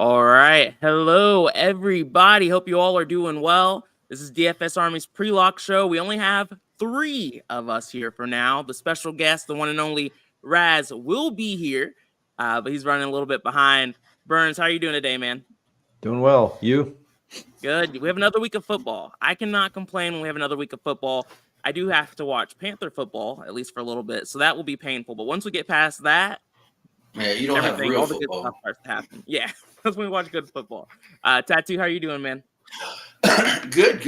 All right. Hello, everybody. Hope you all are doing well. This is DFS Army's pre-lock show. We only have 3 of us here for now. The special guest, the one and only Raz, will be here, but he's running a little bit behind. Burns, how are you doing today, man? Doing well. You? Good. We have another week of football. I cannot complain when we have another week of football. I do have to watch Panther football, at least for a little bit, so that will be painful. But once we get past that, man, you don't have real all the football. good stuff starts to happen. Yeah, that's when we watch good football. Tattoo, how are you doing, man? Good.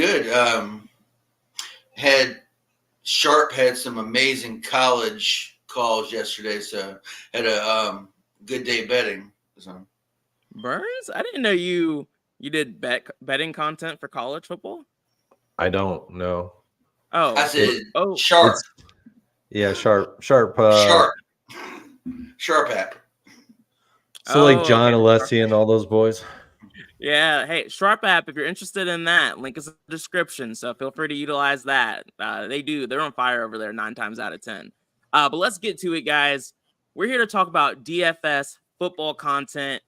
Sharp had some amazing college calls yesterday, so had a good day betting. So. Burns, I didn't know you did betting content for college football. I don't know. Oh, I said Sharp. Sharp. Sharp app. So like John Alessi and all those boys. Yeah. Hey, Sharp app. If you're interested in that, link is in the description. So feel free to utilize that. They're on fire over there 9 times out of 10. But let's get to it, guys. We're here to talk about DFS football content.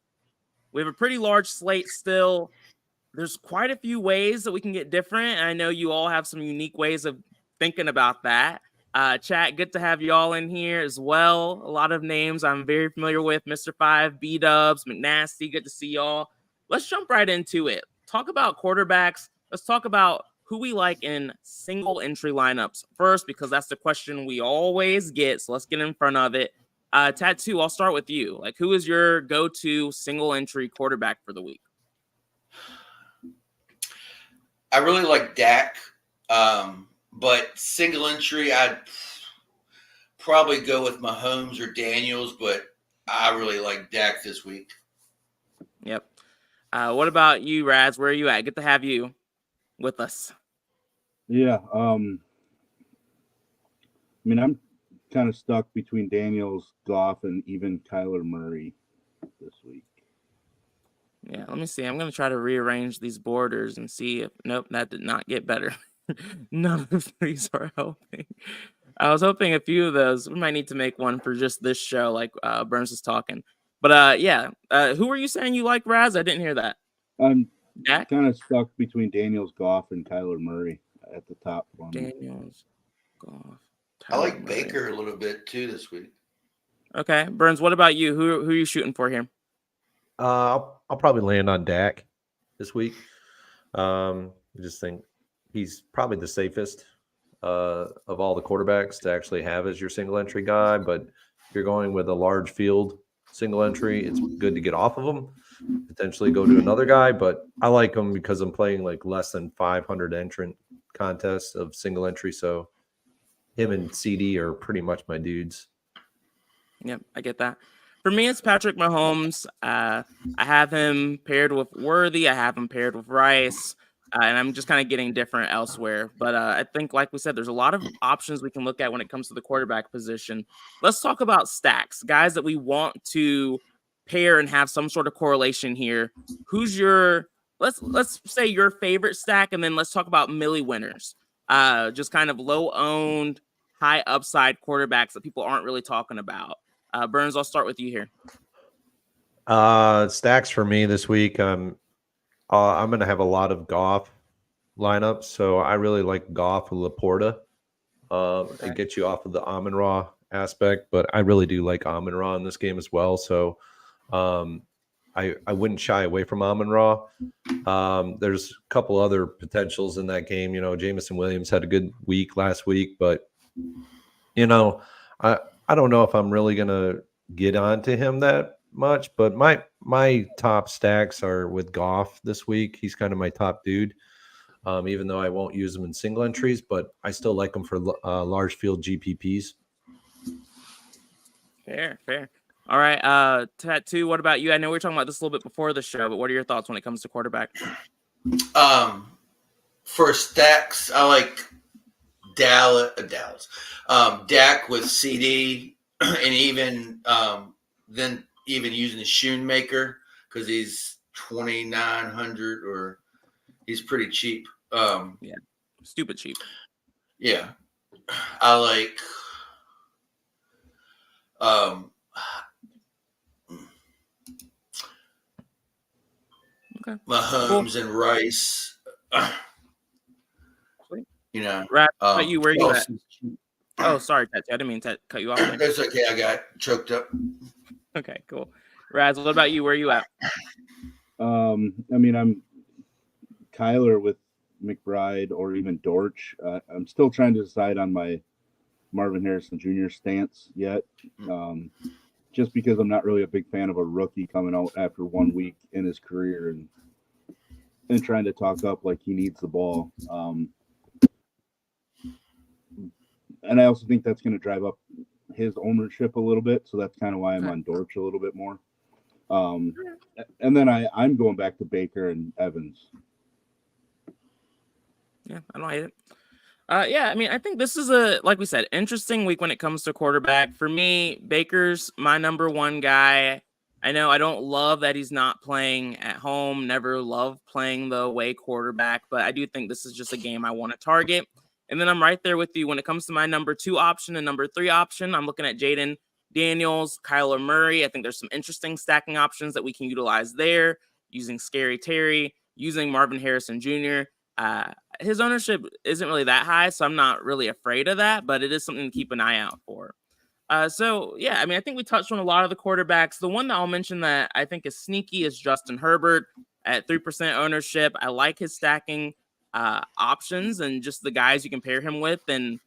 We have a pretty large slate still. There's quite a few ways that we can get different. And I know you all have some unique ways of thinking about that. Chat, good to have you all in here as well. A lot of names I'm very familiar with. Mr. 5, B-Dubs, McNasty, good to see y'all. Let's jump right into it. Talk about quarterbacks. Let's talk about who we like in single entry lineups first, because that's the question we always get. So let's get in front of it. Tattoo, I'll start with you. Like, who is your go-to single entry quarterback for the week? I really like Dak, but single entry, I'd probably go with Mahomes or Daniels, but I really like Dak this week. Yep. What about you, Raz? Where are you at? Good to have you with us. Yeah. I'm kind of stuck between Daniels, Goff, and even Kyler Murray this week. Yeah, let me see. I'm going to try to rearrange these borders and see if... Nope, that did not get better. None of these are helping. I was hoping a few of those... We might need to make one for just this show, like Burns is talking. But, who were you saying you like, Raz? I didn't hear that. I'm Dak? kind of stuck between Daniels, Goff, and Kyler Murray at the top one. Daniels, Goff. I like Baker a little bit, too, this week. Okay. Burns, what about you? Who are you shooting for here? I'll probably land on Dak this week. I just think he's probably the safest of all the quarterbacks to actually have as your single entry guy. But if you're going with a large field single entry, it's good to get off of him, potentially go to another guy. But I like him because I'm playing like less than 500 entrant contests of single entry. So him and CD are pretty much my dudes. Yep, I get that. For me, it's Patrick Mahomes. I have him paired with Worthy. I have him paired with Rice. And I'm just kind of getting different elsewhere. But I think, like we said, there's a lot of options we can look at when it comes to the quarterback position. Let's talk about stacks, guys that we want to pair and have some sort of correlation here. Who's your, let's say your favorite stack, and then let's talk about Millie winners. Just kind of low-owned, high upside quarterbacks that people aren't really talking about. Burns, I'll start with you here. Stacks for me this week. I'm going to have a lot of Goff lineups, so I really like Goff with Laporta. It gets you off of the Amon-Ra aspect, but I really do like Amon-Ra in this game as well. So I wouldn't shy away from Amon-Ra. There's a couple other potentials in that game. You know, Jameson Williams had a good week last week, but I don't know if I'm really going to get onto him that much, but my top stacks are with Goff this week. He's kind of my top dude, even though I won't use him in single entries, but I still like him for large field GPPs. Fair. All right, Tattoo, what about you? I know we were talking about this a little bit before the show, but what are your thoughts when it comes to quarterback? For stacks, I like Dallas. Dak with CD, and even using the Shoemaker because he's 2,900 or he's pretty cheap. Yeah, stupid cheap. Yeah, I like. Okay. Mahomes and Rice. You know, Right. You where you at? Kelsey's cute. Oh, sorry, Tattoo. I didn't mean to cut you off there. That's okay. I got choked up. Okay, cool. Raz, what about you? Where are you at? I mean, I'm Kyler with McBride or even Dortch. I'm still trying to decide on my Marvin Harrison Jr. stance yet. Just because I'm not really a big fan of a rookie coming out after 1 week in his career and trying to talk up like he needs the ball. And I also think that's going to drive up his ownership a little bit. So that's kind of why I'm on Dortch a little bit more. And then I'm going back to Baker and Evans. Yeah, I don't hate it. Yeah, I mean, I think this is like we said, interesting week when it comes to quarterback. For me, Baker's my number one guy. I know I don't love that he's not playing at home. Never loved playing the away quarterback, but I do think this is just a game I want to target. And then I'm right there with you when it comes to my number 2 option and number 3 option. I'm looking at Jaden Daniels, Kyler Murray. I think there's some interesting stacking options that we can utilize there, using Scary Terry, using Marvin Harrison Jr. His ownership isn't really that high, so I'm not really afraid of that, but it is something to keep an eye out for. So, yeah, I mean, I think we touched on a lot of the quarterbacks. The one that I'll mention that I think is sneaky is Justin Herbert at 3% ownership. I like his stacking options and just the guys you can pair him with, and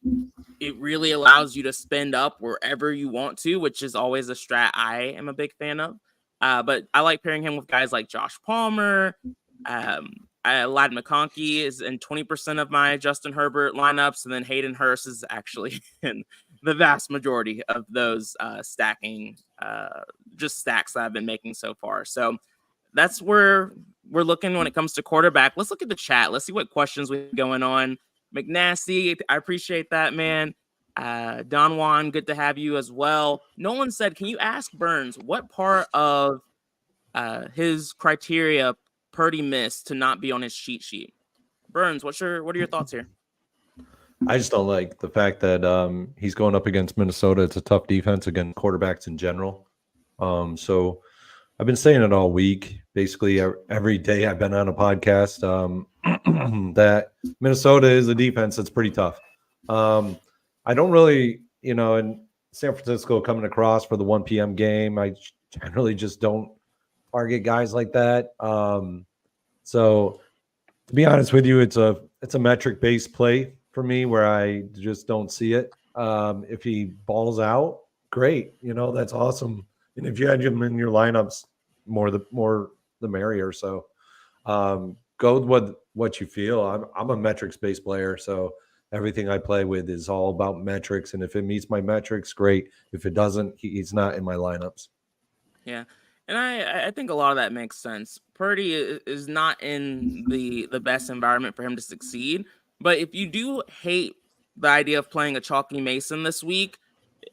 it really allows you to spend up wherever you want to, which is always a strat I am a big fan of. But I like pairing him with guys like Josh Palmer. Ladd McConkey is in 20% of my Justin Herbert lineups, and then Hayden Hurst is actually in the vast majority of those stacking, just stacks that I've been making so far. So that's where we're looking when it comes to quarterback. Let's look at the chat. Let's see what questions we have going on. McNasty, I appreciate that, man. Don Juan, good to have you as well. Nolan said, can you ask Burns what part of his criteria Purdy missed to not be on his cheat sheet? Burns, what are your thoughts here? I just don't like the fact that he's going up against Minnesota. It's a tough defense against quarterbacks in general. So I've been saying it all week. Basically, every day I've been on a podcast that Minnesota is a defense that's pretty tough. I don't really, in San Francisco coming across for the 1 p.m. game, I generally just don't target guys like that. So to be honest with you, it's a metric-based play for me where I just don't see it. If he balls out, great. That's awesome. And if you had him in your lineups, more the merrier. So go with what you feel. I'm a metrics-based player, so everything I play with is all about metrics. And if it meets my metrics, great. If it doesn't, he's not in my lineups. Yeah. And I think a lot of that makes sense. Purdy is not in the best environment for him to succeed. But if you do hate the idea of playing a chalky Mason this week,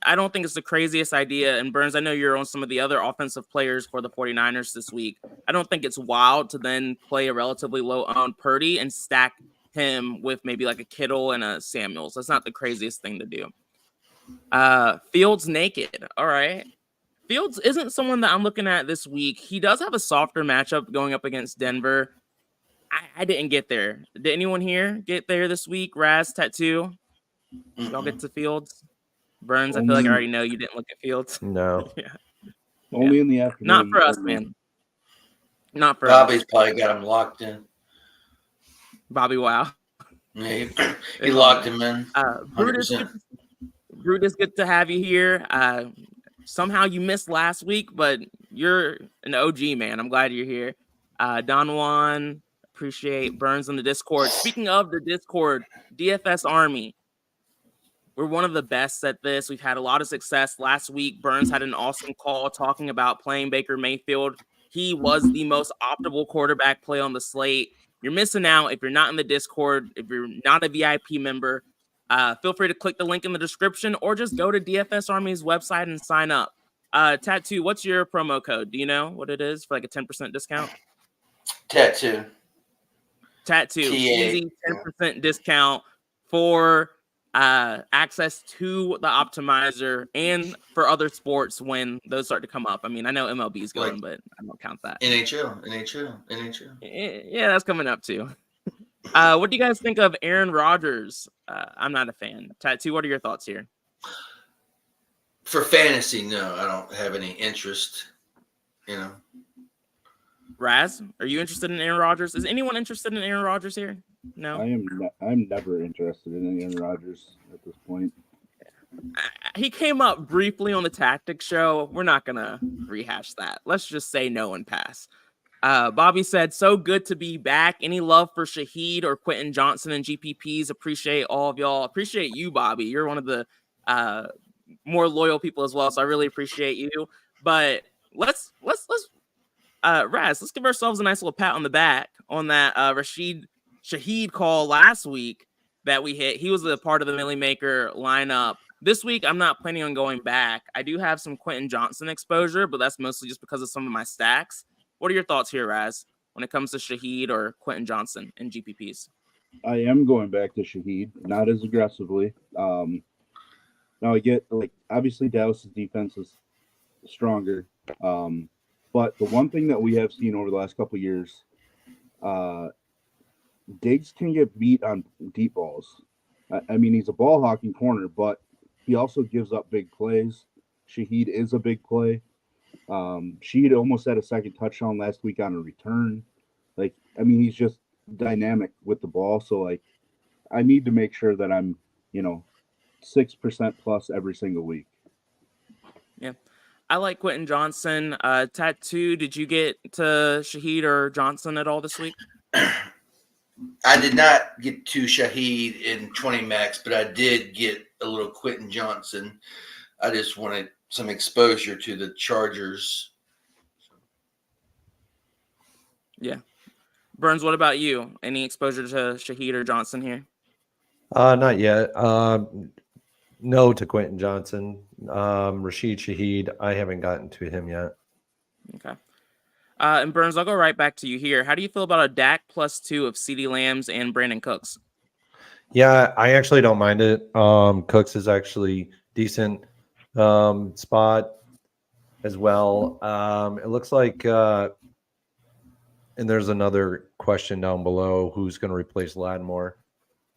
I don't think it's the craziest idea. And Burns, I know you're on some of the other offensive players for the 49ers this week. I don't think it's wild to then play a relatively low-owned Purdy and stack him with maybe like a Kittle and a Samuels. That's not the craziest thing to do. Fields naked. All right. Fields isn't someone that I'm looking at this week. He does have a softer matchup going up against Denver. I didn't get there. Did anyone here get there this week? Raz, Tattoo? Y'all get to Fields? Burns, I feel like I already know you didn't look at Fields. No. Yeah. Only in the afternoon. Not for us, man. Not for Bobby's us. probably got him locked in. Bobby, wow. Yeah, he locked him in. Brutus, good to have you here. Somehow you missed last week, but you're an OG, man. I'm glad you're here. Don Juan, appreciate Burns on the Discord. Speaking of the Discord, DFS Army. We're one of the best at this. We've had a lot of success. Last week, Burns had an awesome call talking about playing Baker Mayfield. He was the most optimal quarterback play on the slate. You're missing out if you're not in the Discord, if you're not a VIP member. Feel free to click the link in the description or just go to DFS Army's website and sign up. Tattoo, what's your promo code? Do you know what it is for like a 10% discount? Tattoo. Easy 10% discount for access to the optimizer and for other sports when those start to come up. I mean, I know MLB is going, but I don't count that. NHL. Yeah, that's coming up too. What do you guys think of Aaron Rodgers? I'm not a fan. Tattoo, what are your thoughts here? For fantasy, no, I don't have any interest. Raz, are you interested in Aaron Rodgers? Is anyone interested in Aaron Rodgers here? No. I'm never interested in Aaron Rodgers at this point. He came up briefly on the Tactics show. We're not gonna rehash that. Let's just say no and pass. Bobby said, "So good to be back. Any love for Shaheed or Quentin Johnson and GPPs? Appreciate all of y'all. Appreciate you, Bobby. You're one of the more loyal people as well. So I really appreciate you. But let's Raz, let's give ourselves a nice little pat on the back on that Shaheed call last week that we hit. He was a part of the Millie Maker lineup. This week, I'm not planning on going back. I do have some Quentin Johnson exposure, but that's mostly just because of some of my stacks. What are your thoughts here, Raz, when it comes to Shaheed or Quentin Johnson and GPPs? I am going back to Shaheed, not as aggressively. Now I get, obviously Dallas's defense is stronger. But the one thing that we have seen over the last couple of years, Diggs can get beat on deep balls. I mean, he's a ball hawking corner, but he also gives up big plays. Shaheed is a big play. Shaheed almost had a second touchdown last week on a return. He's just dynamic with the ball. So, I need to make sure that I'm, 6% plus every single week. Yeah. I like Quentin Johnson. Tattoo, did you get to Shaheed or Johnson at all this week? I did not get to Shaheed in 20 max, but I did get a little Quentin Johnson. I just wanted some exposure to the Chargers. Yeah. Burns, what about you? Any exposure to Shaheed or Johnson here? Not yet. No to Quentin Johnson. Rashid Shaheed, I haven't gotten to him yet. Okay. And Burns, I'll go right back to you here. How do you feel about a Dak +2 of CeeDee Lambs and Brandon Cooks? Yeah, I actually don't mind it. Cooks is actually decent spot as well. It looks like, and there's another question down below, who's going to replace Lattimore?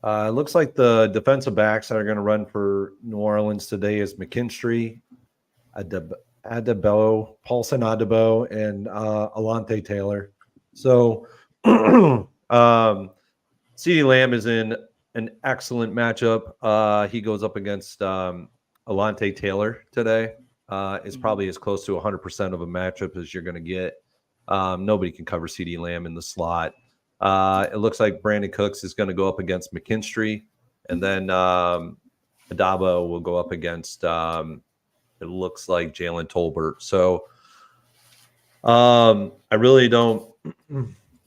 It looks like the defensive backs that are going to run for New Orleans today is McKinstry, Adebo, Paulson Adebo, and Alante Taylor. So CeeDee Lamb is in an excellent matchup. He goes up against Alante Taylor today. It's probably as close to 100% of a matchup as you're going to get. Nobody can cover CeeDee Lamb in the slot. It looks like Brandon Cooks is going to go up against McKinstry, and then Adabo will go up against it looks like Jalen Tolbert. So I really don't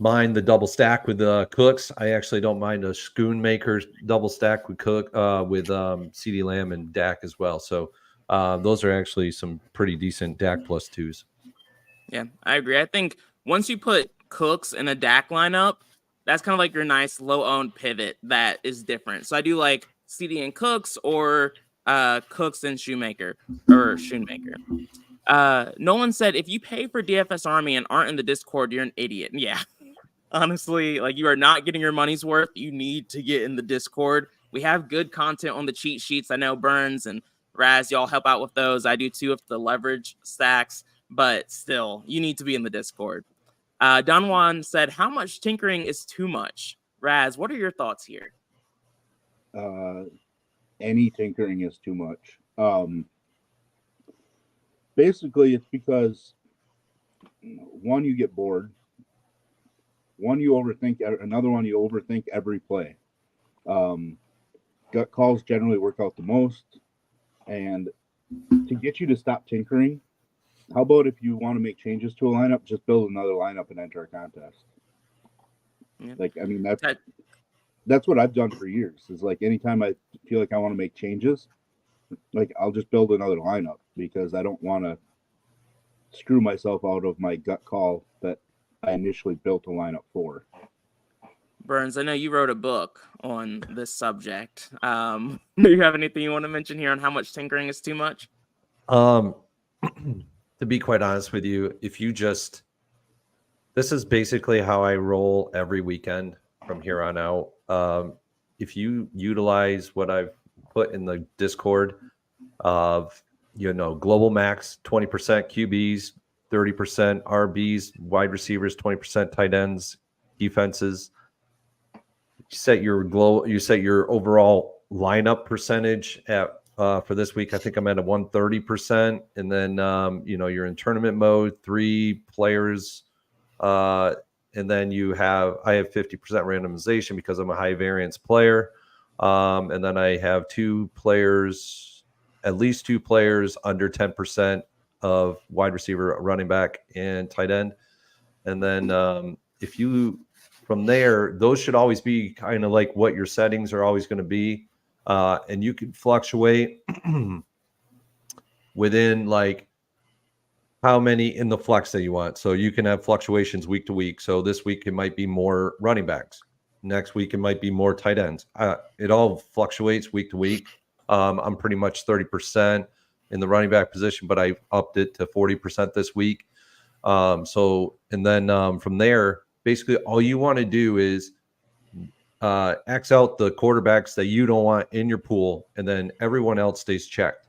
mind the double stack with Cooks. I actually don't mind a Schoonmaker double stack with with CeeDee Lamb and Dak as well. So those are actually some pretty decent Dak +2s. Yeah, I agree. I think once you put Cooks in a Dak lineup, that's kind of like your nice low-owned pivot that is different. So I do like CD and Cooks or Cooks and Shoemaker. Nolan said, if you pay for DFS Army and aren't in the Discord, you're an idiot. Yeah, honestly, you are not getting your money's worth. You need to get in the Discord. We have good content on the cheat sheets. I know Burns and Raz, y'all help out with those. I do too with the leverage stacks, but still, you need to be in the Discord. Don Juan said, how much tinkering is too much? Raz, what are your thoughts here? Any tinkering is too much. Basically, it's because, one, you get bored. One, you overthink. Another one, you overthink every play. Gut calls generally work out the most. And to get you to stop tinkering, how about if you want to make changes to a lineup, just build another lineup and enter a contest? Yeah. That's what I've done for years. Is anytime I feel like I want to make changes, I'll just build another lineup because I don't want to screw myself out of my gut call that I initially built a lineup for. Burns, I know you wrote a book on this subject. Do you have anything you want to mention here on how much tinkering is too much? To be quite honest with you, this is basically how I roll every weekend from here on out. If you utilize what I've put in the Discord of, global max, 20% QBs, 30% RBs, wide receivers, 20% tight ends, defenses. You set your overall lineup percentage at for this week. I think I'm at a 130%, and then you're in tournament mode, 3 players, and then I have 50% randomization because I'm a high variance player, and then I have at least two players under 10% of wide receiver, running back, and tight end, and then from there, those should always be kind of like what your settings are always going to be. And you can fluctuate within like how many in the flex that you want. So you can have fluctuations week to week. So this week it might be more running backs. Next week it might be more tight ends. It all fluctuates week to week. I'm pretty much 30% in the running back position, but I upped it to 40% this week. From there, basically all you want to do is X out the quarterbacks that you don't want in your pool, and then everyone else stays checked.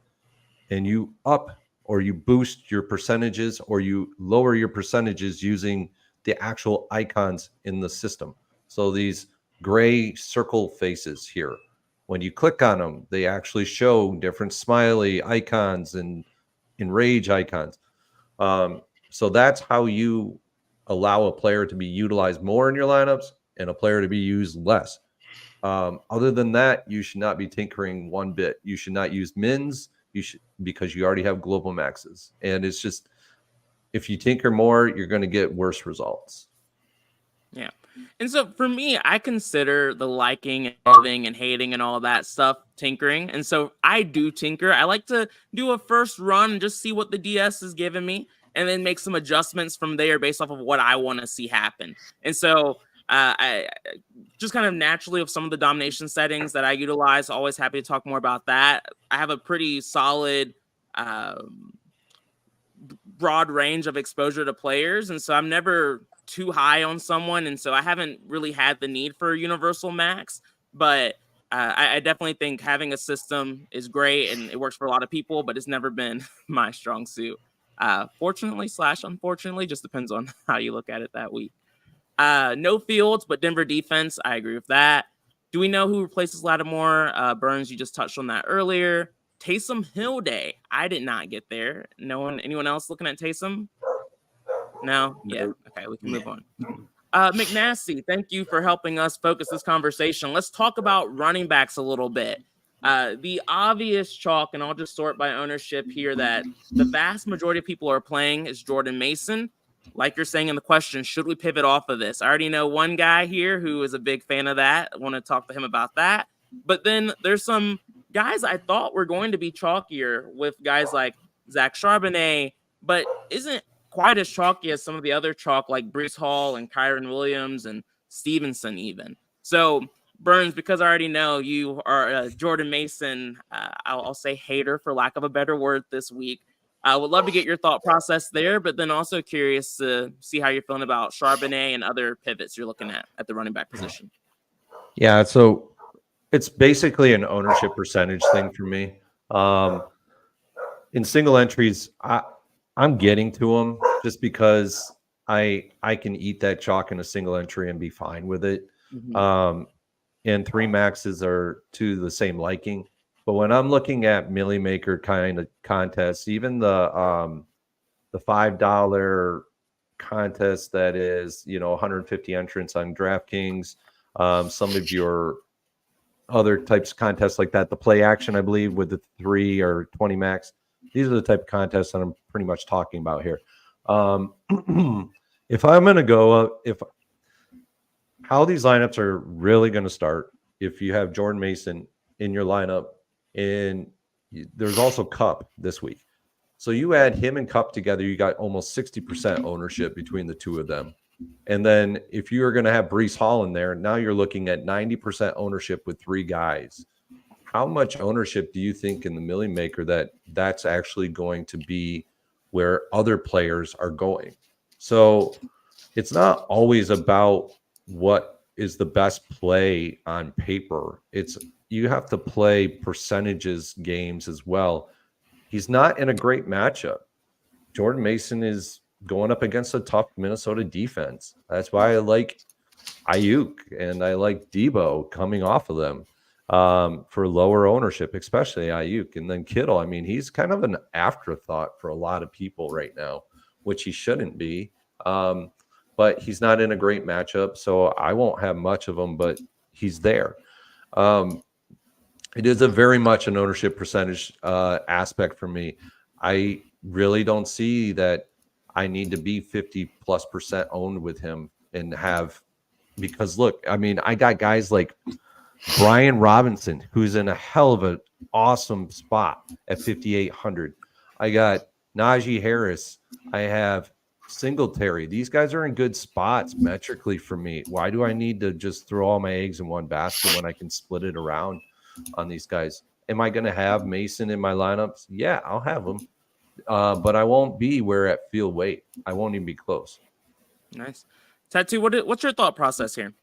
And you up or you boost your percentages or you lower your percentages using the actual icons in the system. So these gray circle faces here, when you click on them, they actually show different smiley icons and enrage icons. So that's how you allow a player to be utilized more in your lineups and a player to be used less. Other than that, you should not be tinkering one bit. You should not use mins because you already have global maxes. And it's just, if you tinker more, you're going to get worse results. Yeah. And so for me, I consider the liking and loving and hating and all that stuff tinkering. And so I do tinker. I like to do a first run and just see what the DS is giving me, and then make some adjustments from there based off of what I want to see happen. And so I just kind of naturally of some of the domination settings that I utilize, always happy to talk more about that. I have a pretty solid broad range of exposure to players. And so I'm never too high on someone. And so I haven't really had the need for a universal max, but I definitely think having a system is great and it works for a lot of people, but it's never been my strong suit. Fortunately / unfortunately, just depends on how you look at it that week. No Fields, but Denver defense. I agree with that. Do we know who replaces Lattimore? Burns, you just touched on that earlier. Taysom Hill Day. I did not get there. Anyone else looking at Taysom? No? Yeah. Okay, we can move on. McNasty, thank you for helping us focus this conversation. Let's talk about running backs a little bit. The obvious chalk, and I'll just sort by ownership here, that the vast majority of people are playing is Jordan Mason. Like you're saying in the question, should we pivot off of this? I already know one guy here who is a big fan of that. I want to talk to him about that. But then there's some guys I thought were going to be chalkier with guys like Zach Charbonnet, but isn't quite as chalky as some of the other chalk like Breece Hall and Kyron Williams and Stevenson even. So Burns, because I already know you are a Jordan Mason, I'll say hater for lack of a better word this week. I would love to get your thought process there, but then also curious to see how you're feeling about Charbonnet and other pivots you're looking at the running back position. Yeah, so it's basically an ownership percentage thing for me. In single entries, I'm getting to them just because I can eat that chalk in a single entry and be fine with it. Mm-hmm. And 3 maxes are to the same liking. But when I'm looking at Millie Maker kind of contests, even the $5 contest that is, 150 entrants on DraftKings, some of your other types of contests like that, the play action, I believe, with the 3 or 20 max, these are the type of contests that I'm pretty much talking about here. If I'm going to go, how these lineups are really going to start, if you have Jordan Mason in your lineup, and there's also Kupp this week. So you add him and Kupp together, you got almost 60% ownership between the two of them. And then if you are going to have Breece Hall in there, now you're looking at 90% ownership with 3 guys. How much ownership do you think in the Millie Maker that's actually going to be where other players are going? So it's not always about what is the best play on paper. You have to play percentages games as well. He's not in a great matchup. Jordan Mason is going up against a tough Minnesota defense. That's why I like Ayuk and I like Debo coming off of them for lower ownership, especially Ayuk. And then Kittle, I mean, he's kind of an afterthought for a lot of people right now, which he shouldn't be. But he's not in a great matchup, so I won't have much of him, but he's there. It is a very much an ownership percentage aspect for me. I really don't see that I need to be 50+% owned with him and have, because look, I mean, I got guys like Brian Robinson, who's in a hell of an awesome spot at 5,800. I got Najee Harris. I have Singletary. These guys are in good spots metrically for me. Why do I need to just throw all my eggs in one basket when I can split it around on these guys? Am I going to have Mason in my lineups? Yeah, I'll have him. But I won't be where at field weight. I won't even be close. Nice. Tattoo, what's your thought process here?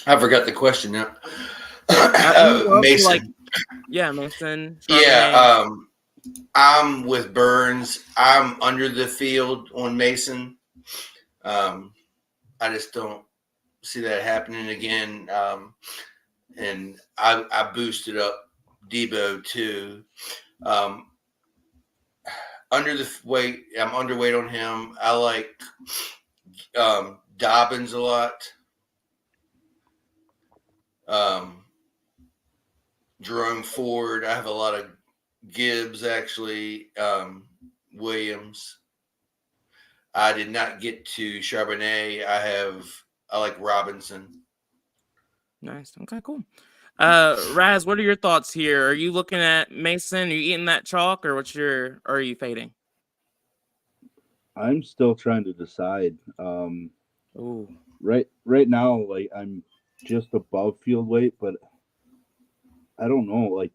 I forgot the question now. Mason. Mason. Mason. Yeah, I'm with Burns. I'm under the field on Mason. I just don't see that happening again. And I boosted up Debo too. Under the weight, I'm underweight on him. I like Dobbins a lot. Jerome Ford. I have a lot of Gibbs, actually. Williams. I did not get to Charbonnet. I like Robinson. Nice. Okay, cool. Raz, what are your thoughts here? Are you looking at Mason? Are you eating that chalk, or or are you fading? I'm still trying to decide. Ooh. Right now, like, I'm just above field weight, but I don't know. Like,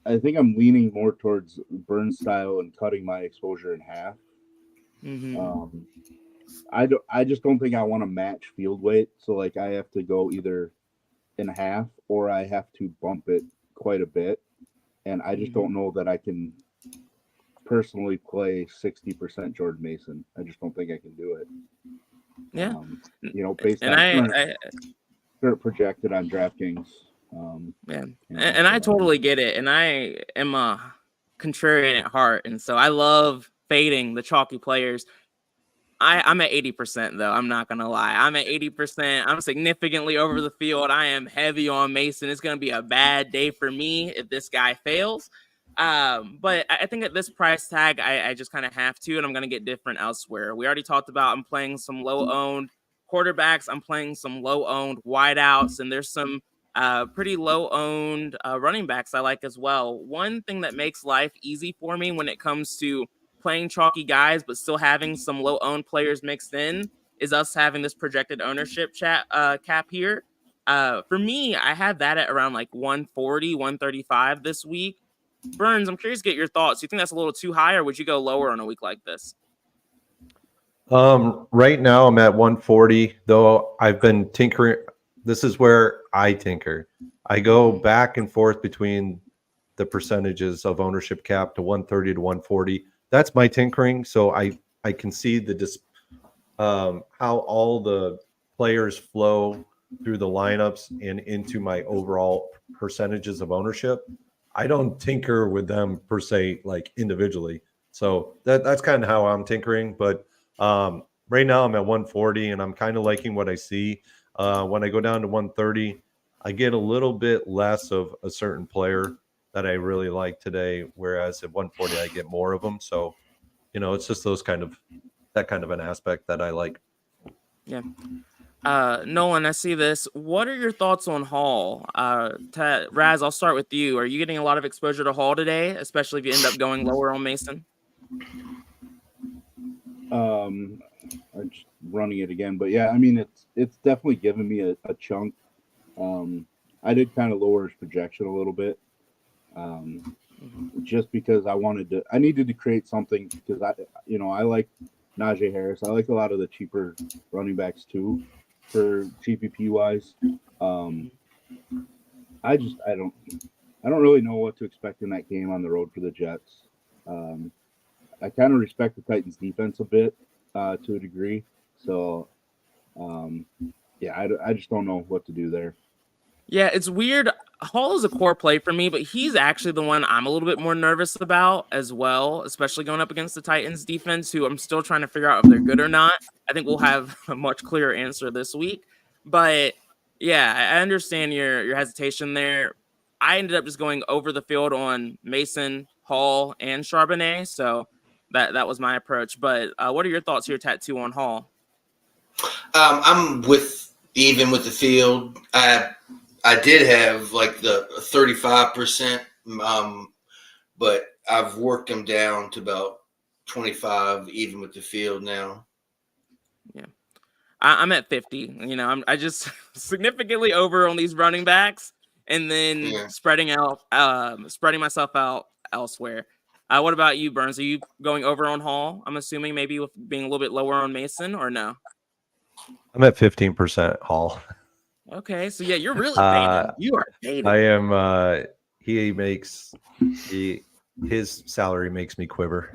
I think I'm leaning more towards Burns style and cutting my exposure in half. Mm-hmm. I just don't think I want to match field weight. So, like, I have to go either in half or I have to bump it quite a bit. And I just don't know that I can personally play 60% Jordan Mason. I just don't think I can do it. Yeah. Based on current projected on DraftKings. And I totally get it. And I am a contrarian at heart. And so I love fading the chalky players. I'm at 80%, though. I'm not going to lie. I'm at 80%. I'm significantly over the field. I am heavy on Mason. It's going to be a bad day for me if this guy fails. But I think at this price tag, I just kind of have to, and I'm going to get different elsewhere. We already talked about I'm playing some low-owned quarterbacks. I'm playing some low-owned wideouts, and there's some pretty low-owned running backs I like as well. One thing that makes life easy for me when it comes to playing chalky guys but still having some low-owned players mixed in is us having this projected ownership cap here. For me, I have that at around like 140, 135 this week. Burns, I'm curious to get your thoughts. Do you think that's a little too high, or would you go lower on a week like this? Right now I'm at 140, though I've been tinkering. This is where I tinker. I go back and forth between the percentages of ownership cap to 130 to 140. That's my tinkering. So I can see how all the players flow through the lineups and into my overall percentages of ownership. I don't tinker with them per se, like individually. So that's kind of how I'm tinkering. But right now I'm at 140 and I'm kind of liking what I see. When I go down to 130, I get a little bit less of a certain player that I really like today. Whereas at 140, I get more of them. So, it's just that kind of an aspect that I like. Yeah. Nolan, I see this. What are your thoughts on Hall? Raz, I'll start with you. Are you getting a lot of exposure to Hall today, especially if you end up going lower on Mason? I'm just running it again, but yeah, I mean it's definitely given me a chunk. I did kind of lower his projection a little bit, just because I needed to create something because I like Najee Harris. I like a lot of the cheaper running backs too, for GPP wise. I don't really know what to expect in that game on the road for the Jets. I kind of respect the Titans defense a bit, to a degree. So, I just don't know what to do there. Yeah, it's weird. Hall is a core play for me, but he's actually the one I'm a little bit more nervous about as well, especially going up against the Titans defense, who I'm still trying to figure out if they're good or not. I think we'll have a much clearer answer this week. But yeah, I understand your hesitation there. I ended up just going over the field on Mason, Hall, and Charbonnet, so that was my approach. But what are your thoughts here, Tattoo, on Hall? I'm even with the field. I did have like the 35%, but I've worked them down to about 25, even with the field now. Yeah, I'm at 50. I just significantly over on these running backs, and then spreading myself out elsewhere. What about you, Burns? Are you going over on Hall? I'm assuming maybe with being a little bit lower on Mason, or no? I'm at 15% Hall. Okay, so yeah, you're really fading. You are fading. I am. His salary makes me quiver.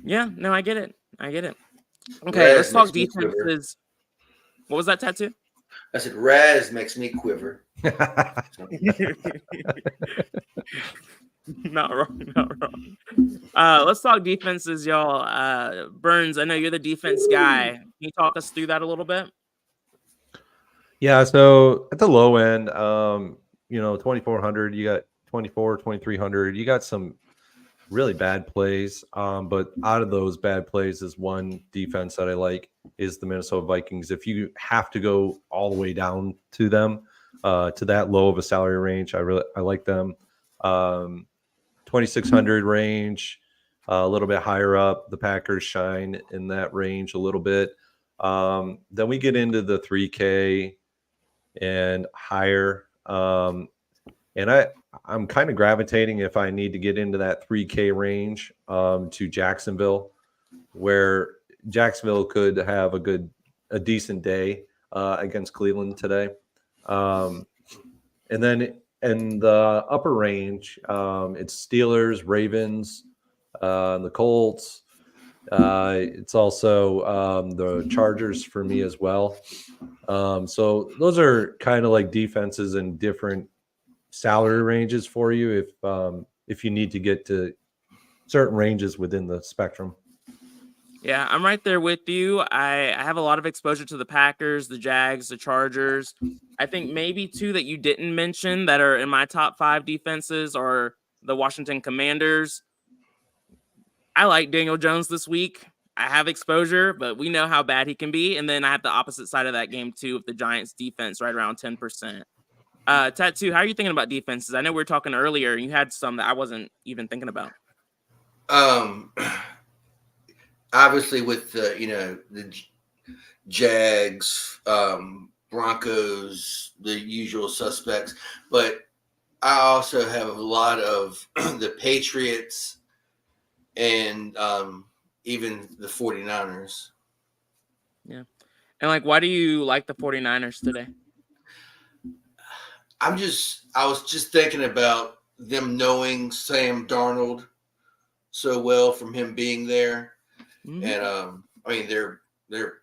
Yeah, no, I get it. Okay, let's talk defenses. What was that, Tattoo? I said, Raz makes me quiver. Not wrong. Let's talk defenses, y'all. Burns, I know you're the defense guy. Can you talk us through that a little bit? Yeah, so at the low end, 2,400, you got 2,300. You got some really bad plays, but out of those bad plays is one defense that I like is the Minnesota Vikings. If you have to go all the way down to them, to that low of a salary range, I like them. 2,600 range, a little bit higher up. The Packers shine in that range a little bit. Then we get into the 3K and higher. And I'm kind of gravitating, if I need to get into that 3K range, to Jacksonville, where Jacksonville could have a decent day against Cleveland today. And then in the upper range, it's Steelers, Ravens, the Colts. It's also the Chargers for me as well. So those are kind of like defenses in different salary ranges for you if you need to get to certain ranges within the spectrum. Yeah, I'm right there with you. I have a lot of exposure to the Packers, the Jags, the Chargers. I think maybe two that you didn't mention that are in my top 5 defenses are the Washington Commanders. I like Daniel Jones this week. I have exposure, but we know how bad he can be. And then I have the opposite side of that game too, with the Giants defense right around 10%. Tattoo, how are you thinking about defenses? I know we were talking earlier, and you had some that I wasn't even thinking about. Obviously with the Jags, Broncos, the usual suspects, but I also have a lot of the Patriots and even the 49ers. Yeah. And why do you like the 49ers today? I was just thinking about them knowing Sam Darnold so well from him being there. Mm-hmm. And they're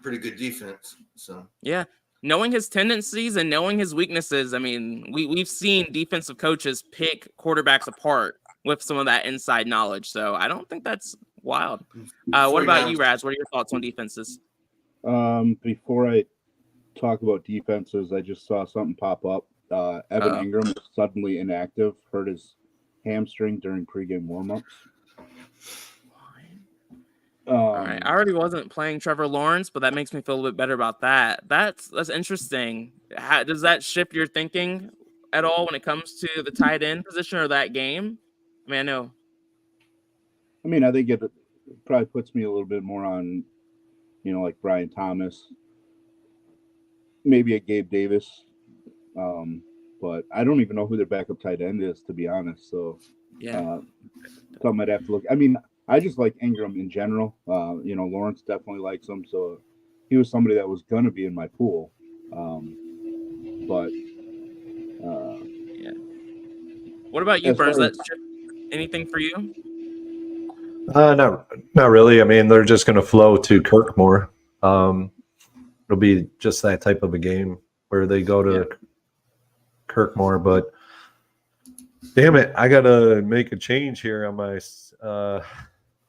pretty good defense. So yeah, knowing his tendencies and knowing his weaknesses. I mean, we've seen defensive coaches pick quarterbacks apart with some of that inside knowledge. So I don't think that's wild. What about you, Raz? What are your thoughts on defenses? Before I talk about defenses, I just saw something pop up. Evan Ingram was suddenly inactive, hurt his hamstring during pregame warmups. All right. I already wasn't playing Trevor Lawrence, but that makes me feel a little bit better about that. That's interesting. Does that shift your thinking at all when it comes to the tight end position or that game? I mean, I know. I mean, I think it probably puts me a little bit more on, like Brian Thomas, maybe a Gabe Davis. But I don't even know who their backup tight end is, to be honest. So, I might have to look. I mean, I just like Ingram in general. Lawrence definitely likes him, so he was somebody that was going to be in my pool. What about you, Burns? That's anything for you? Not really. I mean, they're just going to flow to Kirk more. It'll be just that type of a game where they go to Kirk more. But damn it, I got to make a change here on my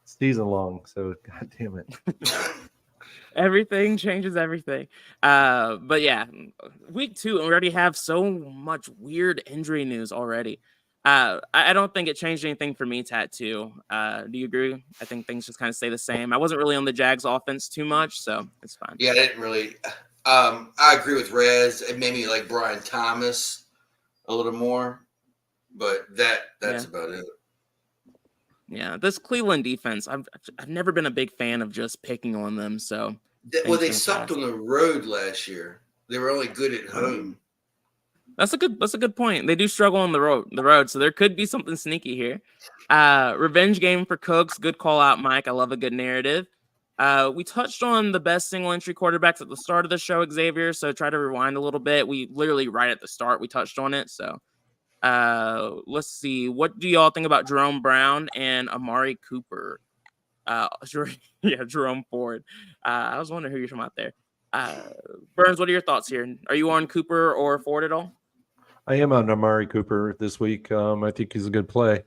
season long. So, god damn it. Everything changes everything. But yeah, week 2, and we already have so much weird injury news already. I don't think it changed anything for me, Tattoo. Do you agree? I think things just kind of stay the same. I wasn't really on the Jags offense too much, so it's fine. Yeah, I didn't really. I agree with Rez. It made me like Brian Thomas a little more, but that's about it. Yeah, this Cleveland defense, I've never been a big fan of just picking on them. So they sucked on the road last year. They were only good at home. That's a good point. They do struggle on the road, so there could be something sneaky here. Revenge game for Cooks. Good call out, Mike. I love a good narrative. We touched on the best single entry quarterbacks at the start of the show, Xavier. So try to rewind a little bit. We literally right at the start we touched on it. So let's see. What do y'all think about Jerome Brown and Amari Cooper? Jerome Ford. I was wondering who you're talking about there. Burns, what are your thoughts here? Are you on Cooper or Ford at all? I am on Amari Cooper this week. I think he's a good play.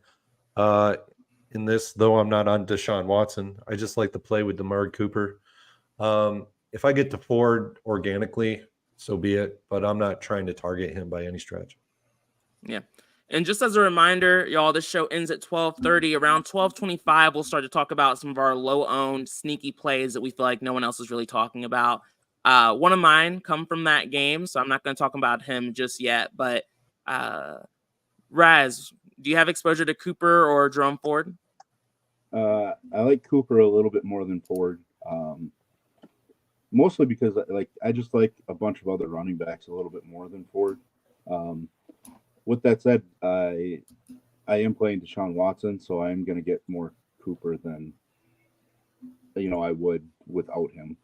In this, though I'm not on Deshaun Watson, I just like to play with Amari Cooper. If I get to Ford organically, so be it, but I'm not trying to target him by any stretch. Yeah. And just as a reminder, y'all, this show ends at 12:30. Around 12:25, we'll start to talk about some of our low-owned, sneaky plays that we feel like no one else is really talking about. One of mine come from that game, so I'm not going to talk about him just yet. But Raz, do you have exposure to Cooper or Jerome Ford? I like Cooper a little bit more than Ford, mostly because I just like a bunch of other running backs a little bit more than Ford. With that said, I am playing Deshaun Watson, so I'm going to get more Cooper than I would without him.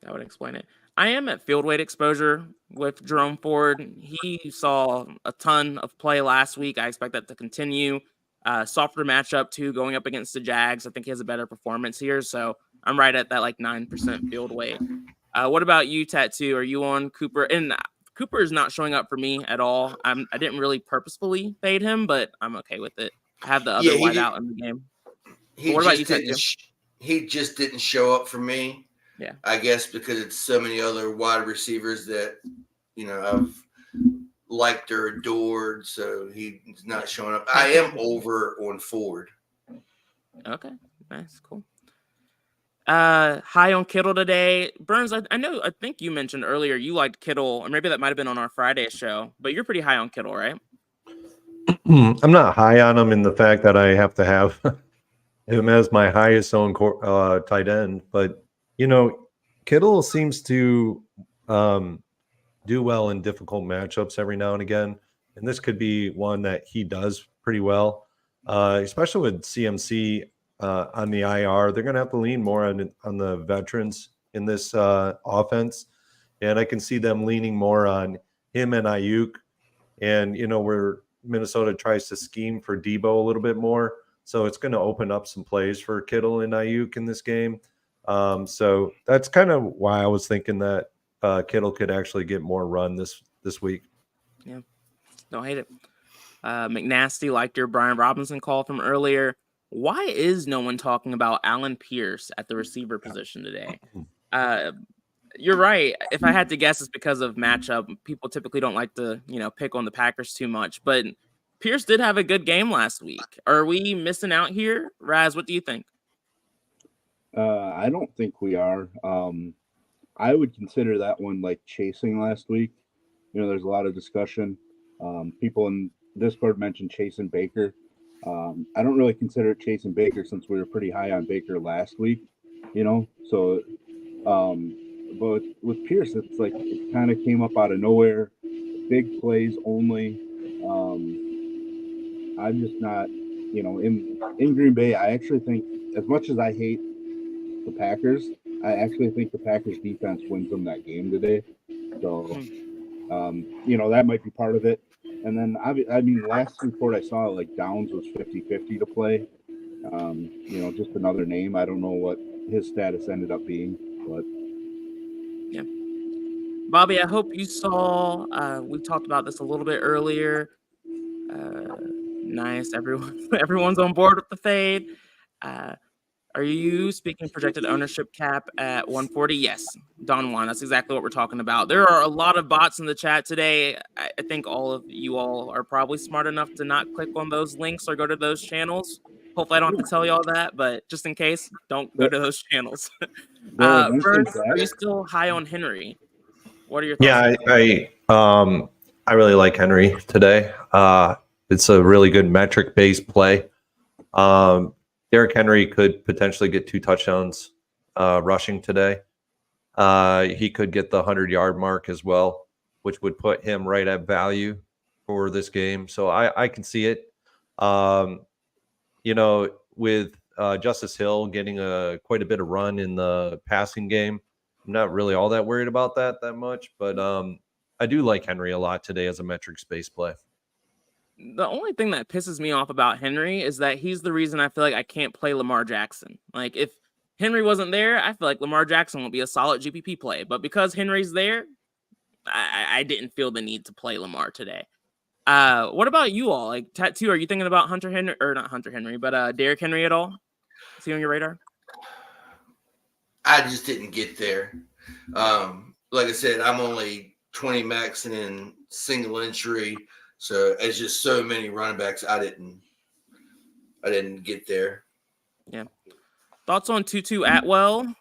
That would explain it. I am at field weight exposure with Jerome Ford. He saw a ton of play last week. I expect that to continue. Softer matchup too, going up against the Jags. I think he has a better performance here, so I'm right at that 9% field weight. What about you, Tattoo? Are you on Cooper? And Cooper is not showing up for me at all. I didn't really purposefully fade him, but I'm okay with it. I have the other white out in the game. What about you, Tattoo? He just didn't show up for me. Yeah, I guess because it's so many other wide receivers that I've liked or adored, so he's not showing up. I am over on Ford. Okay, nice, cool. High on Kittle today, Burns. I think you mentioned earlier you liked Kittle, or maybe that might have been on our Friday show. But you're pretty high on Kittle, right? I'm not high on him in the fact that I have to have him as my highest owned tight end, but Kittle seems to do well in difficult matchups every now and again, and this could be one that he does pretty well, especially with CMC on the IR. They're going to have to lean more on the veterans in this offense, and I can see them leaning more on him and Ayuk, and where Minnesota tries to scheme for Debo a little bit more, so it's going to open up some plays for Kittle and Ayuk in this game. So that's kind of why I was thinking that Kittle could actually get more run this week. Yeah, don't hate it. McNasty liked your Brian Robinson call from earlier. Why is no one talking about Allen Pierce at the receiver position today? You're right. If I had to guess, it's because of matchup. People typically don't like to, pick on the Packers too much. But Pierce did have a good game last week. Are we missing out here? Raz, what do you think? I don't think we are. I would consider that one like chasing last week. There's a lot of discussion. People in Discord mentioned chasing Baker. I don't really consider it chasing Baker since we were pretty high on Baker last week, So, but with Pierce, it's like it kind of came up out of nowhere, big plays only. I'm just not, in Green Bay. I actually think, as much as I hate the Packers, I actually think the Packers defense wins them that game today. So, that might be part of it. And then, last report I saw, like Downs was 50-50 to play. Just another name. I don't know what his status ended up being, but yeah. Bobby, I hope you saw. We talked about this a little bit earlier. Nice, everyone's on board with the fade. Are you speaking projected ownership cap at 140? Yes, Don Juan. That's exactly what we're talking about. There are a lot of bots in the chat today. I think all of you all are probably smart enough to not click on those links or go to those channels. Hopefully, I don't have to tell you all that, but just in case, don't go to those channels. Burns, are you still high on Henry? What are your thoughts? Yeah, I really like Henry today. It's a really good metric-based play. Derrick Henry could potentially get 2 touchdowns rushing today. He could get the 100-yard mark as well, which would put him right at value for this game. So I can see it. With Justice Hill getting quite a bit of run in the passing game, I'm not really all that worried about that much. But I do like Henry a lot today as a metric space play. The only thing that pisses me off about Henry is that he's the reason I feel like I can't play Lamar Jackson. Like, if Henry wasn't there, I feel like Lamar Jackson would be a solid GPP play. But because Henry's there, I didn't feel the need to play Lamar today. What about you all? Like, Tattoo, are you thinking about Hunter Henry, or not Hunter Henry, but Derrick Henry at all? Is he on your radar? I just didn't get there. Like I said, I'm only 20 maxing in single entry. So it's just so many running backs. I didn't get there. Yeah. Thoughts on Tutu Atwell?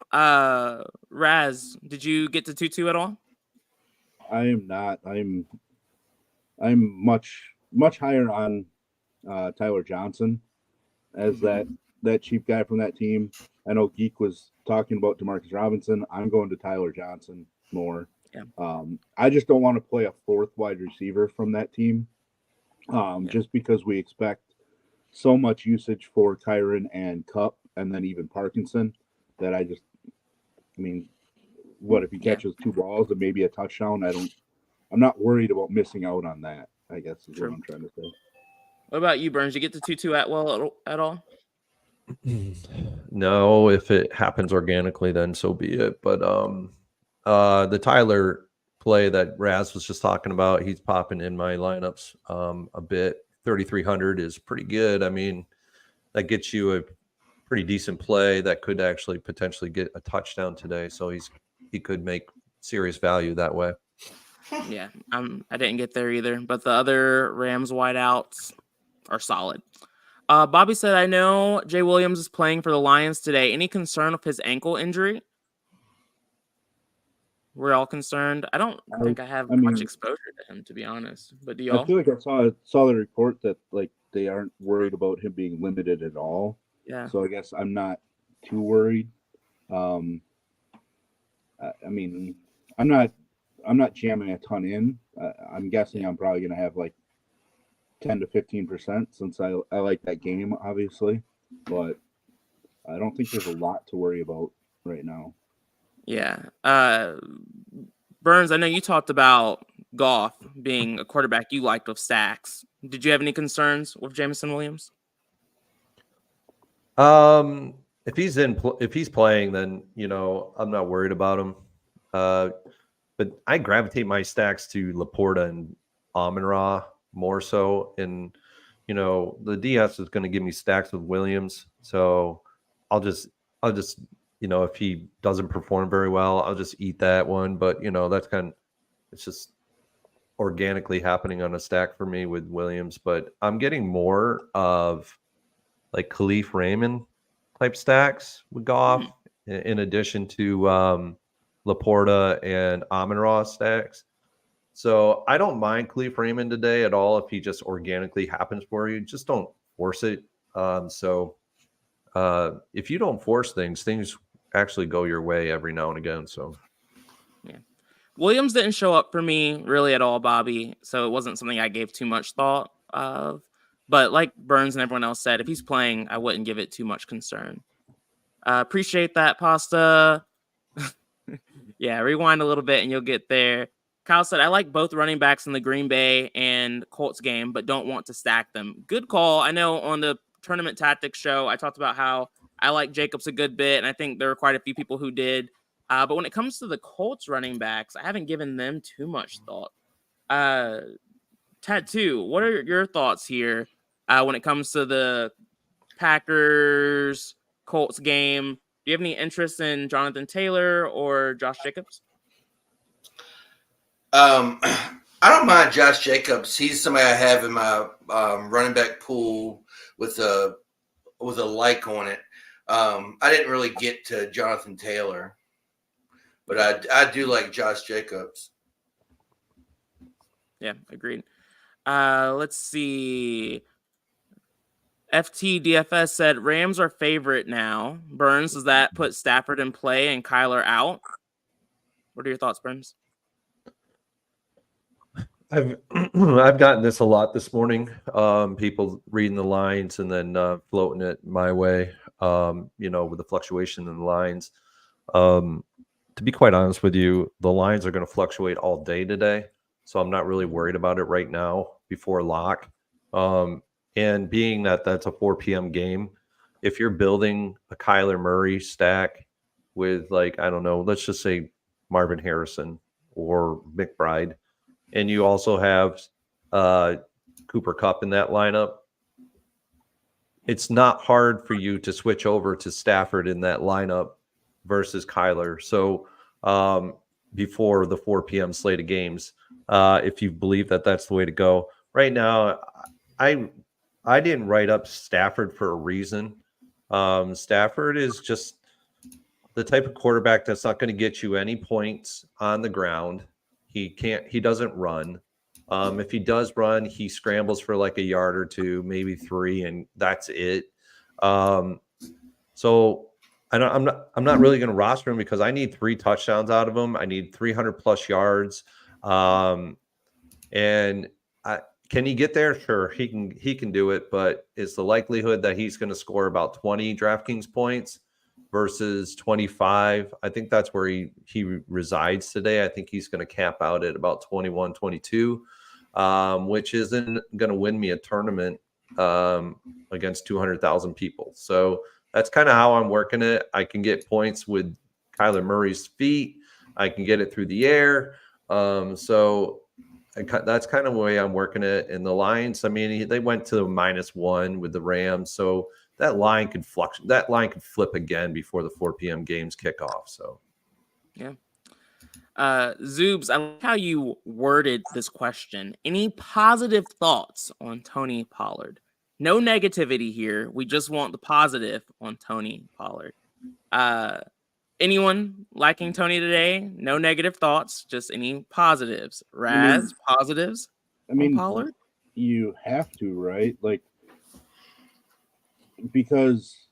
Raz, did you get to Tutu at all? I am not. I'm much higher on Tyler Johnson as that cheap guy from that team. I know Geek was talking about Demarcus Robinson. I'm going to Tyler Johnson more. Yeah. I just don't want to play a 4th wide receiver from that team, just because we expect so much usage for Kyron and Kupp, and then even Parkinson, that what if he catches 2 balls and maybe a touchdown? I'm not worried about missing out on that, I guess is what I'm trying to say. What about you, Burns? Did you get to Tutu Atwell at all? No, if it happens organically, then so be it. But the Tyler play that Raz was just talking about, he's popping in my lineups a bit. 3,300 is pretty good. I mean, that gets you a pretty decent play that could actually potentially get a touchdown today. So he could make serious value that way. Yeah, I didn't get there either, but the other Rams wideouts are solid. Bobby said, I know Jay Williams is playing for the Lions today. Any concern with his ankle injury? We're all concerned. I don't think I have much exposure to him, to be honest. But do y'all? I feel like I saw the report that like they aren't worried about him being limited at all. Yeah. So I guess I'm not too worried. I'm not jamming a ton in. I'm guessing I'm probably going to have like 10 to 15% since I like that game, obviously. But I don't think there's a lot to worry about right now. Yeah. Burns, I know you talked about Goff being a quarterback you liked with stacks. Did you have any concerns with Jameson Williams? If he's playing, then I'm not worried about him. But I gravitate my stacks to Laporta and Amon-Ra more so, and the DS is going to give me stacks with Williams, so I'll just if he doesn't perform very well, I'll just eat that one. But that's it's just organically happening on a stack for me with Williams. But I'm getting more of like Khalif Raymond type stacks with Goff, in addition to Laporta and Amon-Ra stacks. So I don't mind Khalif Raymond today at all if he just organically happens for you. Just don't force it. So if you don't force things actually go your way every now and again. So yeah, Williams didn't show up for me really at all, Bobby. So it wasn't something I gave too much thought of. But like Burns and everyone else said, if he's playing, I wouldn't give it too much concern. Appreciate that, Pasta. Yeah, rewind a little bit and you'll get there. Kyle said, I like both running backs in the Green Bay and Colts game, but don't want to stack them. Good call. I know on the Tournament Tactics show, I talked about how I like Jacobs a good bit, and I think there were quite a few people who did. But when it comes to the Colts running backs, I haven't given them too much thought. Tattoo, what are your thoughts here when it comes to the Packers Colts game? Do you have any interest in Jonathan Taylor or Josh Jacobs? I don't mind Josh Jacobs. He's somebody I have in my running back pool with a like on it. I didn't really get to Jonathan Taylor, but I do like Josh Jacobs. Yeah, agreed. Let's see. FT DFS said Rams are favorite now. Burns, does that put Stafford in play and Kyler out? What are your thoughts, Burns? I've gotten this a lot this morning. People reading the lines and then floating it my way. With the fluctuation in the lines. To be quite honest with you, the lines are going to fluctuate all day today, so I'm not really worried about it right now before lock. And being that that's a 4 p.m. game, if you're building a Kyler Murray stack with, like, I don't know, let's just say Marvin Harrison or McBride, and you also have Cooper Kupp in that lineup, it's not hard for you to switch over to Stafford in that lineup versus Kyler. So before the 4 p.m. slate of games, if you believe that that's the way to go. Right now, I didn't write up Stafford for a reason. Stafford is just the type of quarterback that's not going to get you any points on the ground. He doesn't run. If he does run, he scrambles for like a yard or two, maybe 3, and that's it. So I'm not really going to roster him because I need 3 touchdowns out of him. I need 300 plus yards. Can he get there? Sure, he can do it, but it's the likelihood that he's going to score about 20 DraftKings points versus 25. I think that's where he resides today. I think he's going to cap out at about 21, 22, which isn't going to win me a tournament against 200,000 people. So that's kind of how I'm working it. I can get points with Kyler Murray's feet. I can get it through the air. So that's kind of the way I'm working it. And the Lions, I mean, they went to -1 with the Rams, so that line could fluctuate. That line could flip again before the 4 p.m. games kick off. So, yeah. Zoobs, I like how you worded this question. Any positive thoughts on Tony Pollard? No negativity here. We just want the positive on Tony Pollard. Anyone liking Tony today? No negative thoughts, just any positives. Raz, positives on Pollard? You have to, right? Like, because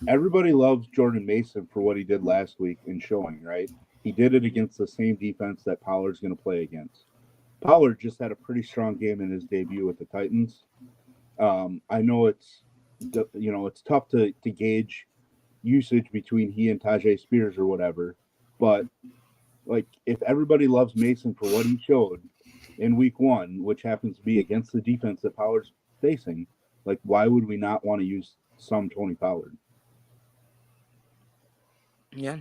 everybody loves Jordan Mason for what he did last week in showing, right? He did it against the same defense that Pollard's going to play against. Pollard just had a pretty strong game in his debut with the Titans. I know it's tough to gauge usage between he and Tajay Spears or whatever, but like, if everybody loves Mason for what he showed in week 1, which happens to be against the defense that Pollard's facing, like, why would we not want to use some Tony Pollard? Yeah.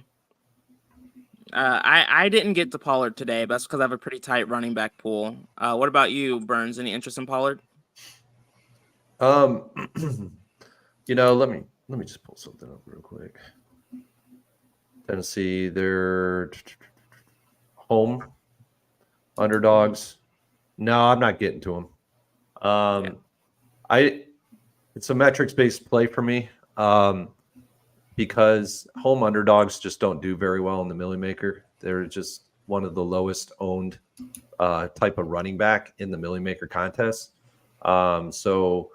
I didn't get to Pollard today, but that's because I have a pretty tight running back pool. What about you, Burns? Any interest in Pollard? Let me just pull something up real quick. Tennessee, they're home underdogs. No, I'm not getting to them. It's a metrics-based play for me because home underdogs just don't do very well in the Millie Maker. They're just one of the lowest owned type of running back in the Millie Maker contest. So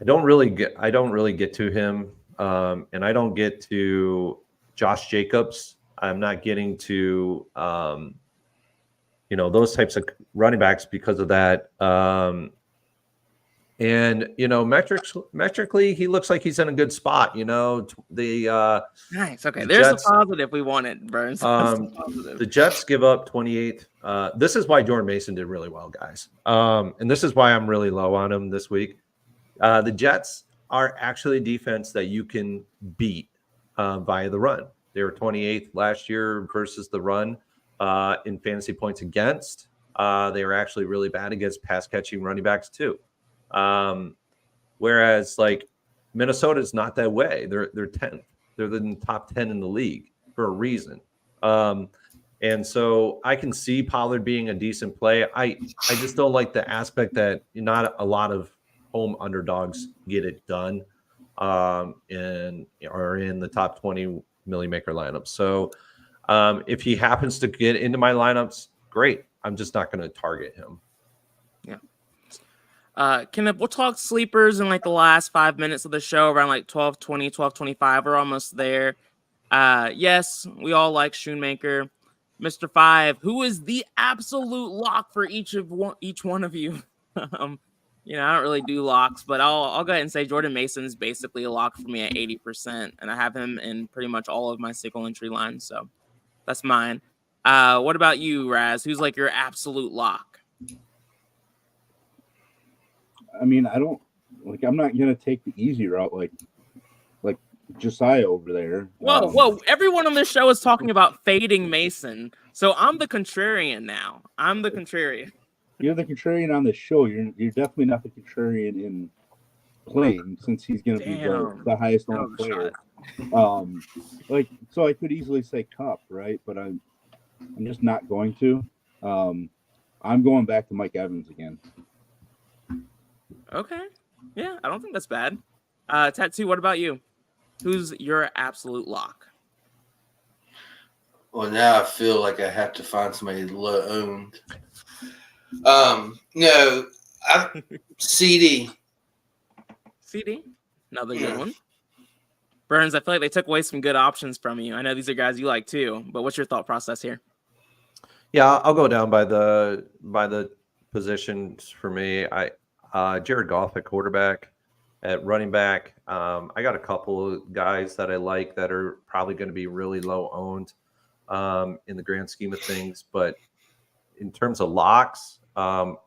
I don't really get to him, and I don't get to Josh Jacobs. I'm not getting to those types of running backs because of that. And metrically, he looks like he's in a good spot. Nice. Okay, the there's Jets, a positive we wanted, Burns. The Jets give up 28. This is why Jordan Mason did really well, guys. And this is why I'm really low on him this week. The Jets are actually a defense that you can beat via the run. They were 28th last year versus the run in fantasy points against. They were actually really bad against pass catching running backs too. Whereas like Minnesota is not that way. They're 10th. They're in the top 10 in the league for a reason. And so I can see Pollard being a decent play. I just don't like the aspect that not a lot of home underdogs get it done and are in the top 20 Millie Maker lineups. So if he happens to get into my lineups, great. I'm just not going to target him. Yeah. We'll talk sleepers in like the last 5 minutes of the show around like 12:20, 12:25. We're almost there. Yes, we all like Shoemaker. Mr. 5, who is the absolute lock for each one of you? I don't really do locks, but I'll go ahead and say Jordan Mason is basically a lock for me at 80%, and I have him in pretty much all of my single entry lines, so that's mine. What about you, Raz? Who's like your absolute lock? I mean, I'm not gonna take the easy route like Josiah over there. Whoa! Everyone on this show is talking about fading Mason, so I'm the contrarian now. I'm the contrarian. You're the contrarian on the show. You're definitely not the contrarian in playing, since he's gonna be the highest owned player. So I could easily say Cup, right? But I'm just not going to. I'm going back to Mike Evans again. Okay. Yeah, I don't think that's bad. Tattoo, what about you? Who's your absolute lock? Well, now I feel like I have to find somebody low owned. No, CD. CD? Another good one. Burns, I feel like they took away some good options from you. I know these are guys you like too, but what's your thought process here? Yeah, I'll go down by the positions for me. Jared Goff at quarterback, at running back. I got a couple of guys that I like that are probably going to be really low owned in the grand scheme of things. But in terms of locks, I'd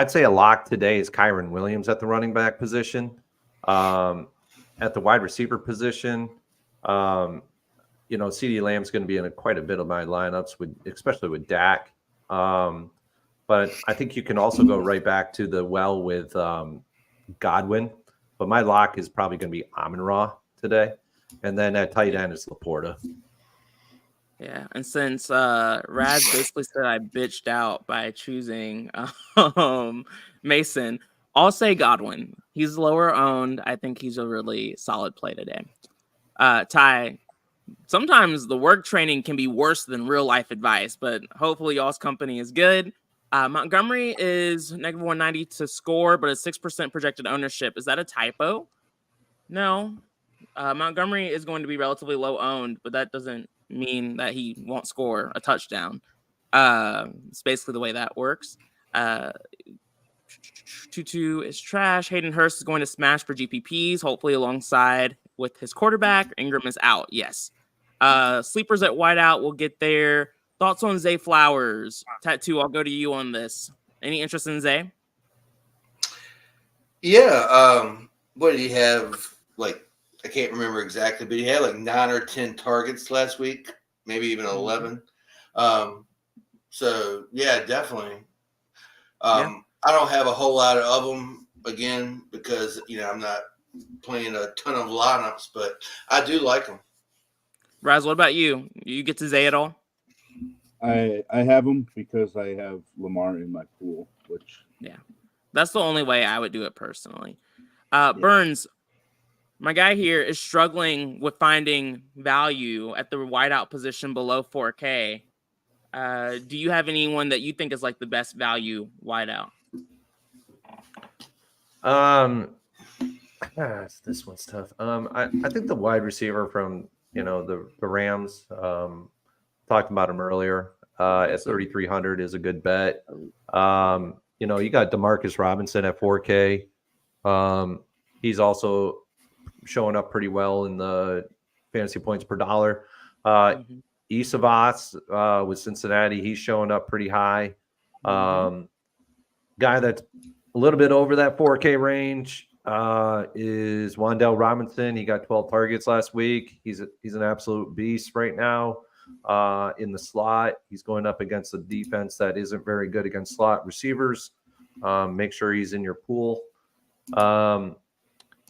say a lock today is Kyron Williams at the running back position. At the wide receiver position, CeeDee Lamb's going to be in quite a bit of my lineups, especially with Dak. But I think you can also go right back to the well with Godwin. But my lock is probably going to be Amon-Ra today. And then at tight end is Laporta. Yeah, and since Raz basically said I bitched out by choosing Mason, I'll say Godwin. He's lower owned. I think he's a really solid play today. Ty, sometimes the work training can be worse than real life advice, but hopefully y'all's company is good. Montgomery is -190 to score, but a 6% projected ownership. Is that a typo? No. Montgomery is going to be relatively low owned, but that doesn't mean that he won't score a touchdown. It's basically the way that works. Tutu is trash. Hayden Hurst is going to smash for GPPs, hopefully alongside with his quarterback. Ingram is out. Yes. Sleepers at wideout. We'll get there. Thoughts on Zay Flowers? Tattoo, I'll go to you on this. Any interest in Zay? Yeah. What did he have? I can't remember exactly, but he had 9 or 10 targets last week, maybe even 11. So yeah, definitely. I don't have a whole lot of them again because I'm not playing a ton of lineups, but I do like them. Raz, what about you? You get to Zay at all? I have him because I have Lamar in my pool, which that's the only way I would do it personally. Burns, my guy here is struggling with finding value at the wideout position below 4K. Do you have anyone that you think is the best value wideout? This one's tough. I think the wide receiver from the Rams. Talked about him earlier. At 3,300 is a good bet. You got Demarcus Robinson at 4K. He's also showing up pretty well in the fantasy points per dollar. Isavas with Cincinnati, he's showing up pretty high. Guy that's a little bit over that 4K range is Wan'Dale Robinson. He got 12 targets last week. He's an absolute beast right now in the slot. He's going up against a defense that isn't very good against slot receivers. Make sure he's in your pool.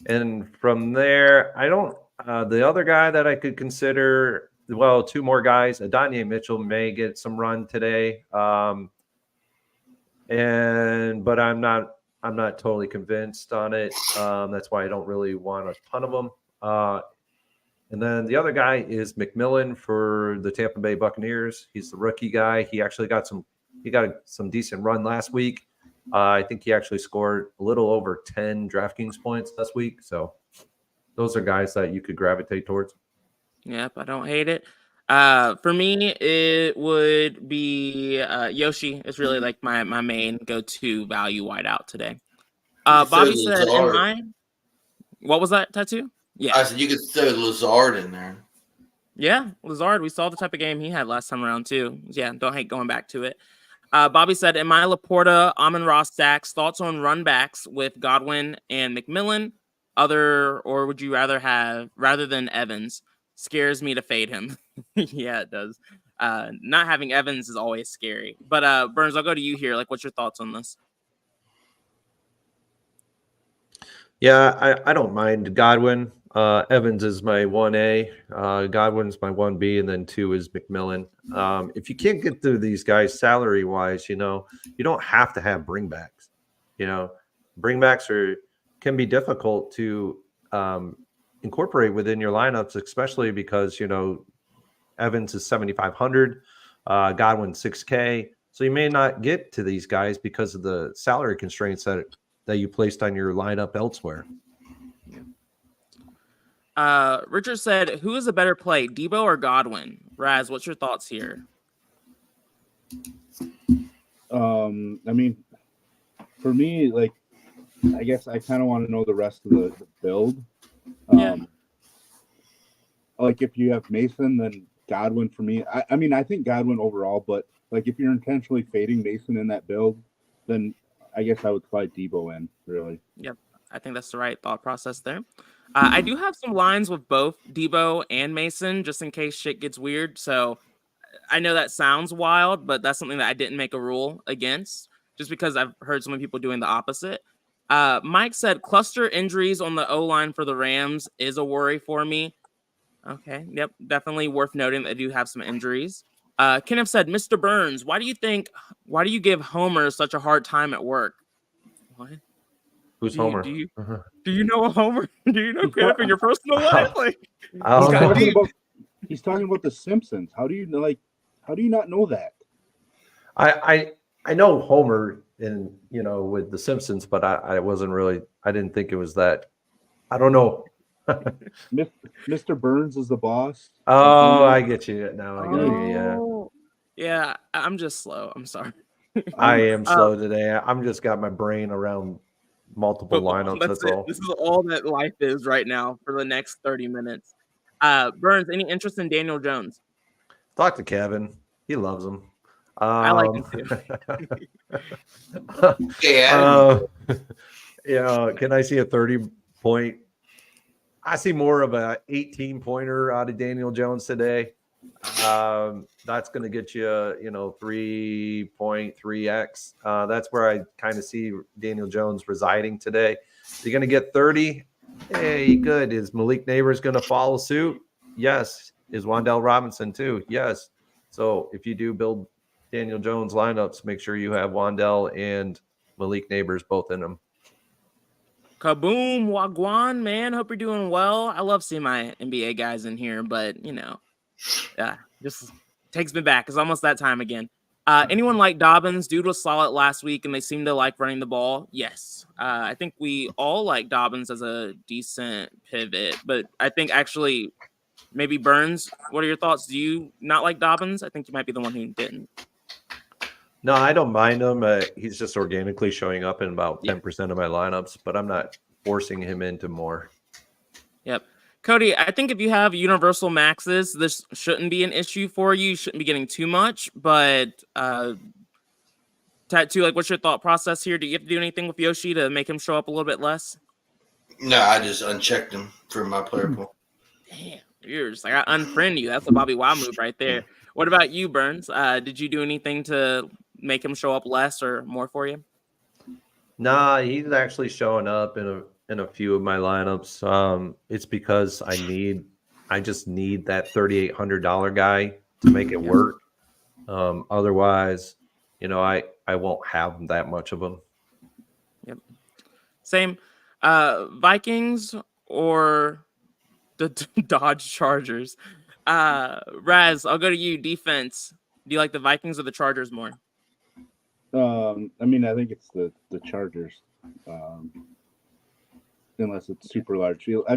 And from there, I don't the other guy that I could consider, well, two more guys. Adonai Mitchell may get some run today. But I'm not totally convinced on it. That's why I don't really want a ton of them. And then the other guy is McMillan for the Tampa Bay Buccaneers. He's the rookie guy. He actually got some decent run last week. I think he actually scored a little over 10 DraftKings points last week. So those are guys that you could gravitate towards. Yep, I don't hate it. For me, it would be Yoshi. It's really like my main go-to value wideout today. Bobby said, what was that, Tattoo? Yeah. I said you could throw Lazard in there. Yeah, Lazard. We saw the type of game he had last time around, too. Yeah, don't hate going back to it. Bobby said, am I Laporta, Amon-Ra stacks? Thoughts on run backs with Godwin and McMillan? Or would you rather have, rather than Evans? Scares me to fade him. Yeah, it does. Not having Evans is always scary. But Burns, I'll go to you here. Like, what's your thoughts on this? Yeah, I don't mind Godwin. Evans is my 1A. Godwin's my 1B, and then 2 is McMillan. If you can't get through these guys salary-wise, you don't have to have bringbacks. Bringbacks can be difficult to incorporate within your lineups, especially because, Evans is 7,500, Godwin 6K. So you may not get to these guys because of the salary constraints that you placed on your lineup elsewhere. Richard said, who is a better play, Debo or Godwin? Raz, what's your thoughts here? I mean, for me, like, I guess I kind of want to know the rest of the build. Like if you have Mason, then Godwin for me. I mean, I think Godwin overall, but like if you're intentionally fading Mason in that build, then I guess I would slide Debo in, really. Yep. I think that's the right thought process there. I do have some lines with both Debo and Mason, just in case shit gets weird. So I know that sounds wild, but that's something that I didn't make a rule against, just because I've heard some people doing the opposite. Mike said cluster injuries on the O-line for the Rams is a worry for me. Okay. Yep. Definitely worth noting that they do have some injuries. Kenneth said, Mr. Burns, why do you give Homer such a hard time at work? What? Who's Homer? Do you know a Homer? Do you know Kenneth in your personal life? Like, he's talking about the Simpsons. How do you not know that? I know Homer with the Simpsons, but I didn't think it was that. I don't know. Mr. Burns is the boss. Oh, I get you now. I got you. Yeah, I'm just slow. I'm sorry. I am slow today. I'm just got my brain around multiple lineups. That's all. This is all that life is right now for the next 30 minutes. Burns, any interest in Daniel Jones? Talk to Kevin. He loves him. I like him too. Can I see a 30-point? I see more of a 18-pointer out of Daniel Jones today. That's going to get you, 3.3x. That's where I kind of see Daniel Jones residing today. You're going to get 30. Hey, good. Is Malik Neighbors going to follow suit? Yes. Is Wan'Dale Robinson too? Yes. So if you do build Daniel Jones lineups, make sure you have Wan'Dale and Malik Neighbors both in them. Kaboom, Wagwan, man. Hope you're doing well. I love seeing my NBA guys in here, but, just takes me back. It's almost that time again. Anyone like Dobbins? Dude was solid last week, and they seem to like running the ball. Yes. I think we all like Dobbins as a decent pivot, but I think actually maybe Burns. What are your thoughts? Do you not like Dobbins? I think you might be the one who didn't. No, I don't mind him. He's just organically showing up in about 10% of my lineups, but I'm not forcing him into more. Yep. Cody, I think if you have universal maxes, this shouldn't be an issue for you. You shouldn't be getting too much, but Tattoo, like, what's your thought process here? Do you have to do anything with Yoshi to make him show up a little bit less? No, I just unchecked him from my player pool. Damn, you're just like, I unfriend you. That's a Bobby Wow move right there. What about you, Burns? Did you do anything to make him show up less or more for you? Nah, he's actually showing up in a few of my lineups. It's because I just need that $3,800 guy to make it work. Otherwise, I won't have that much of them. Yep. Same. Vikings or the Dodge Chargers? Raz, I'll go to you. Defense. Do you like the Vikings or the Chargers more? I think it's the Chargers. Unless it's super large field. I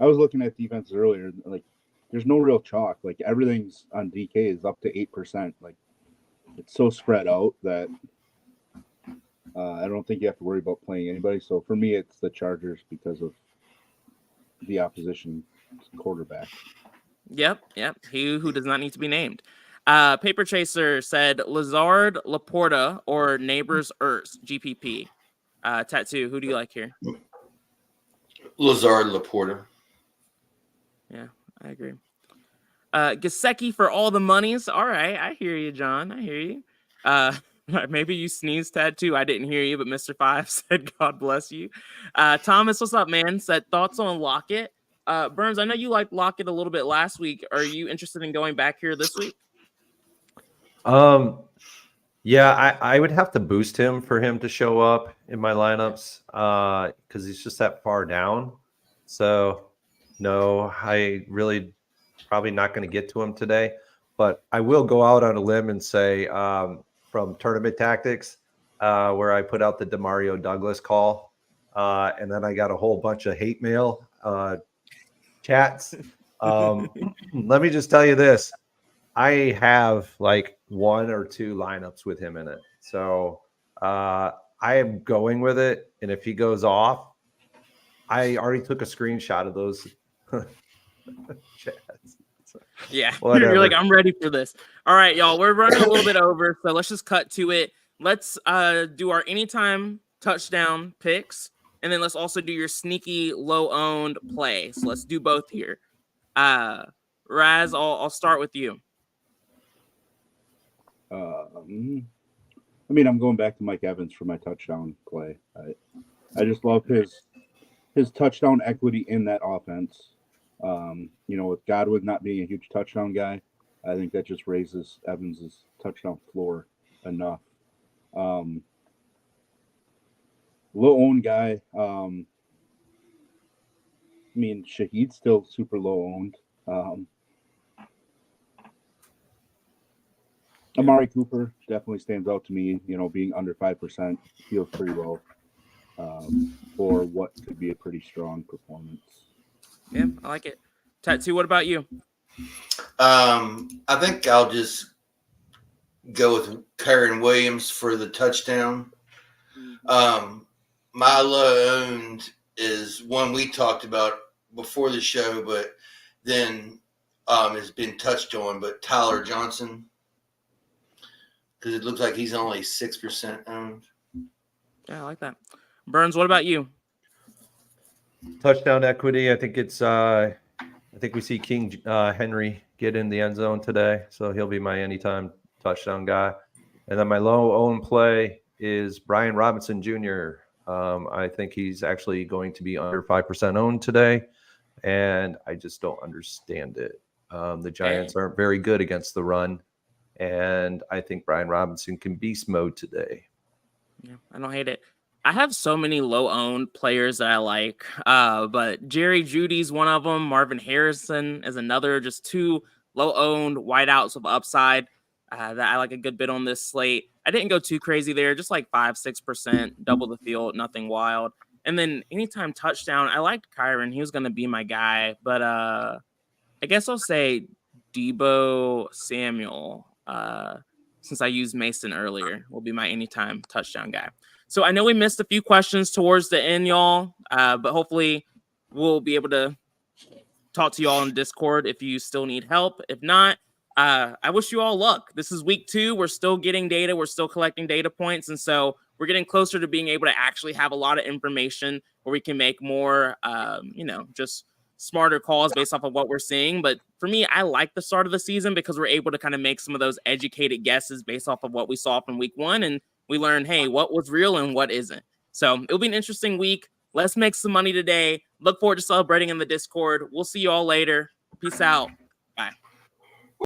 was looking at defense earlier. Like, there's no real chalk. Like, everything's on DK is up to 8%. Like, it's so spread out that I don't think you have to worry about playing anybody. So for me, it's the Chargers because of the opposition quarterback. Yep. He who does not need to be named. Paper Chaser said Lazard, Laporta, or Neighbors Ertz, GPP. Tattoo, who do you like here? Lazard, Laporta. Yeah, I agree. Gesicki for all the monies. All right, I hear you, John. I hear you. Maybe you sneezed, Tattoo. I didn't hear you, but Mr. 5 said, God bless you. Thomas, what's up, man? Said, thoughts on Lockett? Burns, I know you liked Lockett a little bit last week. Are you interested in going back here this week? Yeah, I would have to boost him for him to show up in my lineups because he's just that far down. So, no, I really probably not going to get to him today. But I will go out on a limb and say from Tournament Tactics, where I put out the DeMario Douglas call, and then I got a whole bunch of hate mail chats. Let me just tell you this. I have like 1 or 2 lineups with him in it. So I am going with it. And if he goes off, I already took a screenshot of those chats. Yeah, you're like, I'm ready for this. All right, y'all, we're running a little bit over, so let's just cut to it. Let's do our anytime touchdown picks, and then let's also do your sneaky low-owned play. So let's do both here. Raz, I'll start with you. I'm going back to Mike Evans for my touchdown play. I just love his touchdown equity in that offense. With Godwin not being a huge touchdown guy, I think that just raises Evans's touchdown floor enough. Low owned guy. Shaheed's still super low owned. Amari Cooper definitely stands out to me, being under 5% feels pretty low for what could be a pretty strong performance. Yeah, I like it. Tattoo, what about you? I think I'll just go with Kyren Williams for the touchdown. My low owned is one we talked about before the show, but then has been touched on, but Tyler Johnson. Because it looks like he's only 6% owned. Yeah, I like that. Burns, what about you? Touchdown equity. I think it's. I think we see King Henry get in the end zone today, so he'll be my anytime touchdown guy. And then my low owned play is Brian Robinson Jr. I think he's actually going to be under 5% owned today, and I just don't understand it. The Giants aren't very good against the run. And I think Brian Robinson can beast mode today. Yeah, I don't hate it. I have so many low-owned players that I like, but Jerry Jeudy's one of them. Marvin Harrison is another. Just 2 low-owned wideouts of upside. that I like a good bit on this slate. I didn't go too crazy there, just like 5-6%, double the field, nothing wild. And then anytime touchdown, I liked Kyron. He was going to be my guy, but I guess I'll say Debo Samuel, since I used Mason earlier, will be my anytime touchdown guy. So I know we missed a few questions towards the end, y'all, but hopefully we'll be able to talk to you all in Discord if you still need help. If not, I wish you all luck. This is week 2. We're still getting data. We're still collecting data points. And so we're getting closer to being able to actually have a lot of information where we can make more, just smarter calls based off of what we're seeing. But for me, I like the start of the season because we're able to kind of make some of those educated guesses based off of what we saw from week 1. And we learned, hey, what was real and what isn't. So it'll be an interesting week. Let's make some money today. Look forward to celebrating in the Discord. We'll see you all later. Peace out. Bye.